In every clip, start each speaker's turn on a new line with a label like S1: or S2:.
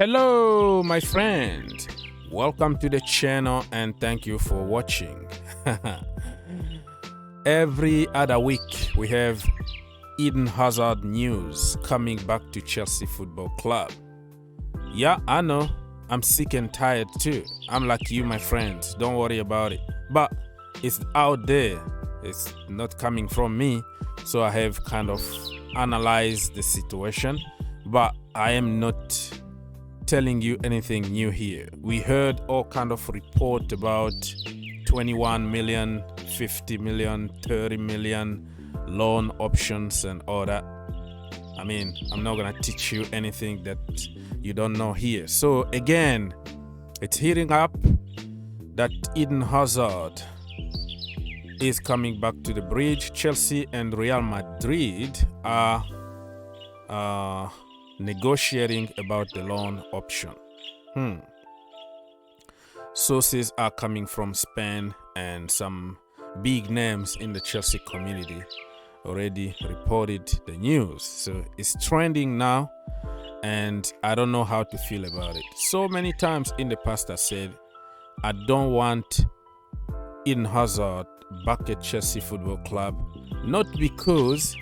S1: Hello, my friend. Welcome to the channel and thank you for watching. Every other week, we have Eden Hazard news coming back to Chelsea Football Club. Yeah, I know. I'm sick and tired too. I'm like you, my friends. Don't worry about it. But it's out there. It's not coming from me. So I have kind of analyzed the situation. But I am not telling you anything new here. We heard all kind of report about 21 million, 50 million, 30 million loan options and all that. I mean, I'm not gonna teach you anything that you don't know here. So again, it's heating up that Eden Hazard is coming back to the bridge. Chelsea and Real Madrid are negotiating about the loan option. Sources are coming from Spain and some big names in the Chelsea community already reported the news. So it's trending now and I don't know how to feel about it. So many times in the past I said I don't want Eden Hazard back at Chelsea Football Club, not because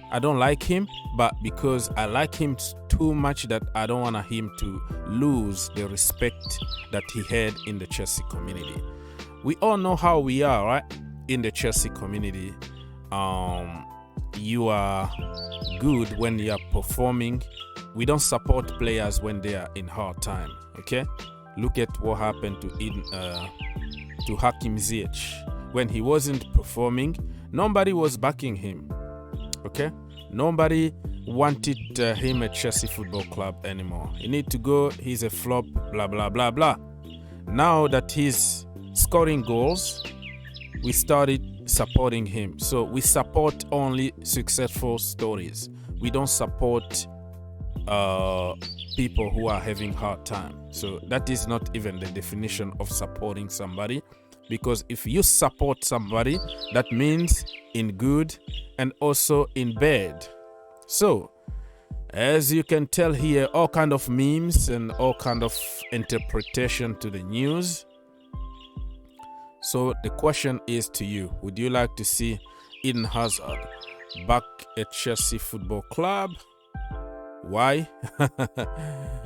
S1: I don't like him, but because I like him too much that I don't want him to lose the respect that he had in the Chelsea community. We all know how we are, right? In the Chelsea community, you are good when you are performing. We don't support players when they are in hard time, okay? Look at what happened to Hakim Ziyech. When he wasn't performing, nobody was backing him. Okay, nobody wanted him at Chelsea Football Club anymore. He need to go. He's a flop. Blah blah blah blah. Now that he's scoring goals, we started supporting him. So we support only successful stories. We don't support people who are having hard time. So that is not even the definition of supporting somebody. Because if you support somebody, that means in good and also in bad. So, as you can tell here, all kind of memes and all kind of interpretation to the news. So the question is to you, would you like to see Eden Hazard back at Chelsea Football Club? Why?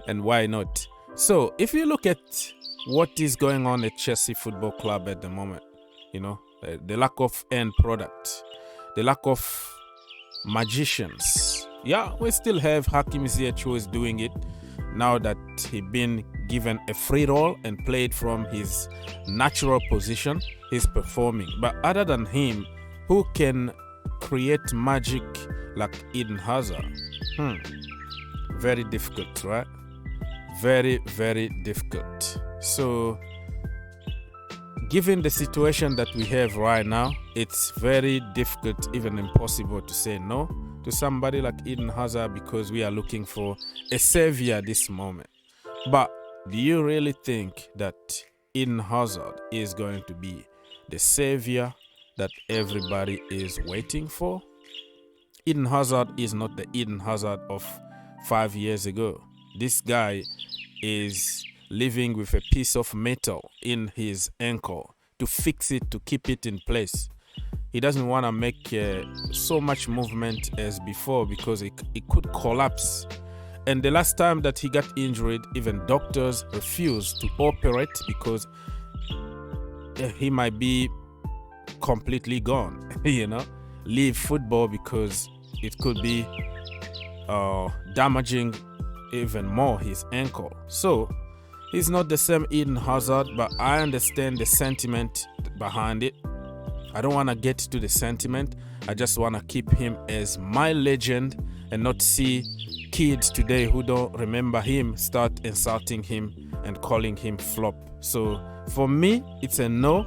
S1: And why not? So, if you look at what is going on at Chelsea Football Club at the moment, you know, the lack of end product, the lack of magicians. Yeah, we still have Hakim Ziyech who is doing it now that he's been given a free role and played from his natural position. He's performing. But other than him, who can create magic like Eden Hazard? Very difficult, right? Very, very difficult. So, given the situation that we have right now, it's very difficult, even impossible to say no to somebody like Eden Hazard because we are looking for a savior this moment. But do you really think that Eden Hazard is going to be the savior that everybody is waiting for? Eden Hazard is not the Eden Hazard of 5 years ago. This guy is living with a piece of metal in his ankle to fix it, to keep it in place. He doesn't want to make so much movement as before because it could collapse. And the last time that he got injured, even doctors refused to operate because he might be completely gone, you know, leave football because it could be damaging even more his ankle. So he's not the same Eden Hazard, but I understand the sentiment behind it. I don't want to get to the sentiment. I just want to keep him as my legend and not see kids today who don't remember him start insulting him and calling him flop. So for me, it's a no.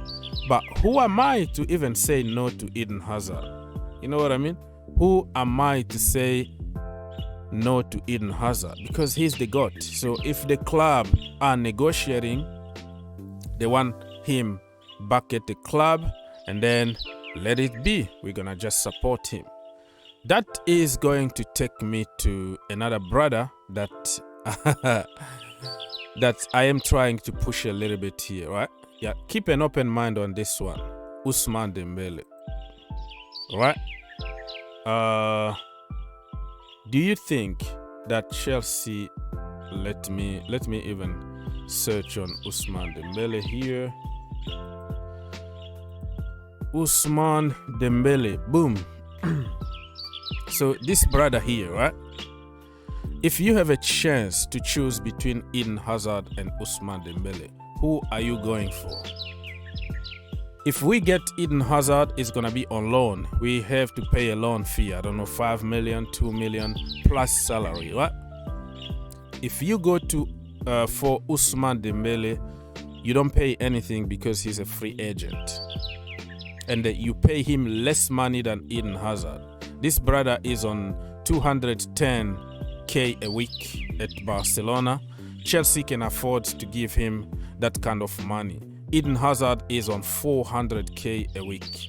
S1: But who am I to even say no to Eden Hazard? You know what I mean? Who am I to say no to Eden Hazard? Because he's the GOAT. So if the club are negotiating, they want him back at the club, and then let it be. We're gonna just support him. That is going to take me to another brother that that I am trying to push a little bit here, right? Yeah, keep an open mind on this one. Ousmane Dembele, right? Do you think that Chelsea, let me even search on Ousmane Dembele here. Ousmane Dembele, boom. So this brother here, right? If you have a chance to choose between Eden Hazard and Ousmane Dembele, who are you going for? If we get Eden Hazard, it's going to be on loan. We have to pay a loan fee. I don't know, 5 million, 2 million plus salary, right? If you go to for Ousmane Dembele, you don't pay anything because he's a free agent. And you pay him less money than Eden Hazard. This brother is on 210k a week at Barcelona. Chelsea can afford to give him that kind of money. Eden Hazard is on 400k a week.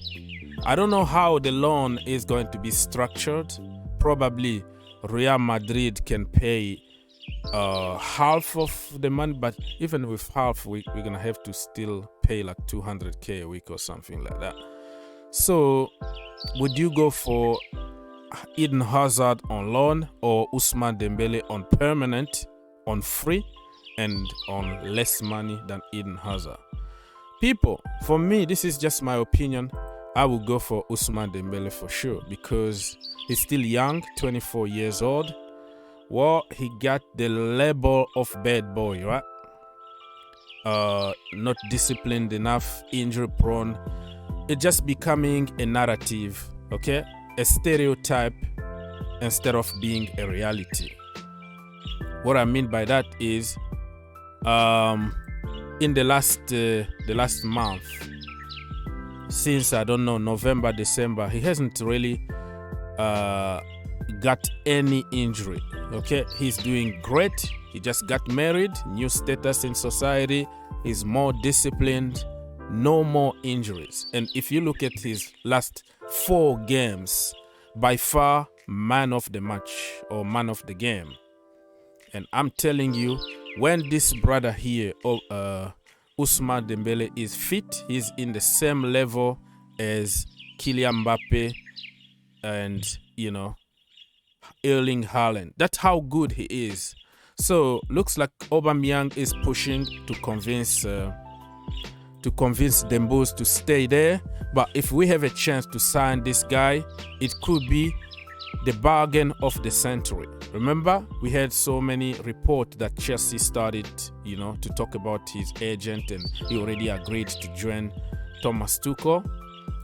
S1: I don't know how the loan is going to be structured. Probably Real Madrid can pay half of the money, but even with half, we're gonna have to still pay like 200k a week or something like that. So would you go for Eden Hazard on loan or Ousmane Dembele on permanent, on free, and on less money than Eden Hazard? People, for me, this is just my opinion. I will go for Ousmane Dembele for sure because he's still young, 24 years old. Well, he got the label of bad boy, right? Not disciplined enough, injury prone. It's just becoming a narrative, okay? A stereotype instead of being a reality. What I mean by that is, in the last month, since I don't know November, December, he hasn't really got any injury. Okay, he's doing great. He just got married, new status in society. He's more disciplined, no more injuries. And if you look at his last 4 games, by far man of the match or man of the game. And I'm telling you, when this brother here, Ousmane Dembele, is fit, he's in the same level as Kylian Mbappe and, you know, Erling Haaland. That's how good he is. So looks like Aubameyang is pushing to convince Dembele to stay there. But if we have a chance to sign this guy, it could be the bargain of the century. Remember, we had so many reports that Chelsea started, you know, to talk about his agent, and he already agreed to join Thomas Tuchel.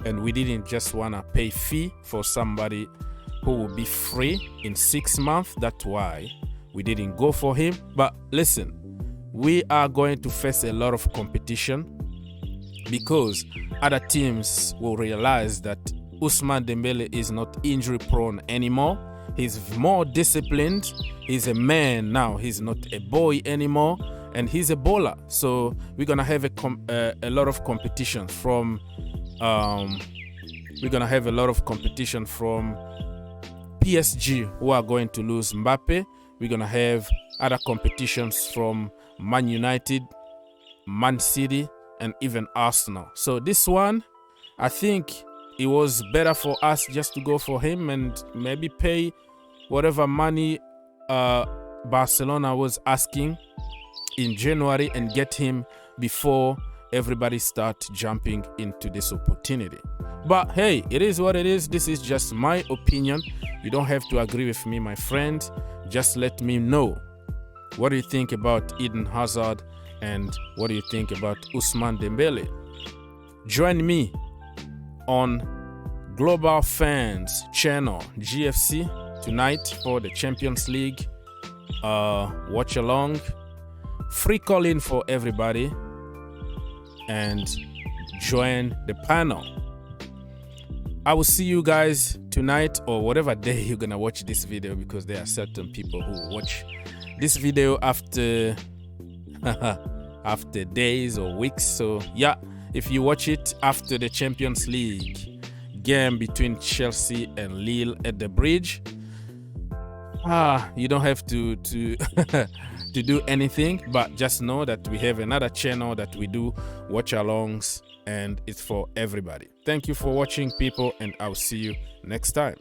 S1: And we didn't just want to pay fee for somebody who will be free in 6 months. That's why we didn't go for him. But listen, we are going to face a lot of competition because other teams will realize that Ousmane Dembele is not injury prone anymore. He's more disciplined. He's a man now. He's not a boy anymore, and he's a bowler. So we're gonna have a lot of competition from. We're gonna have a lot of competition from PSG, who are going to lose Mbappe. We're gonna have other competitions from Man United, Man City, and even Arsenal. So this one, I think it was better for us just to go for him and maybe pay whatever money Barcelona was asking in January and get him before everybody start jumping into this opportunity. But hey, it is what it is. This is just my opinion. You don't have to agree with me, my friend. Just let me know. What do you think about Eden Hazard and what do you think about Ousmane Dembele? Join me on Global Fans channel GFC tonight for the Champions League watch along. Free call in for everybody and join the panel. I will see you guys tonight or whatever day you're gonna watch this video, because there are certain people who watch this video after after days or weeks. So yeah, if you watch it after the Champions League game between Chelsea and Lille at the Bridge, you don't have to to do anything, but just know that we have another channel that we do watch alongs, and it's for everybody. Thank you for watching, people, and I'll see you next time.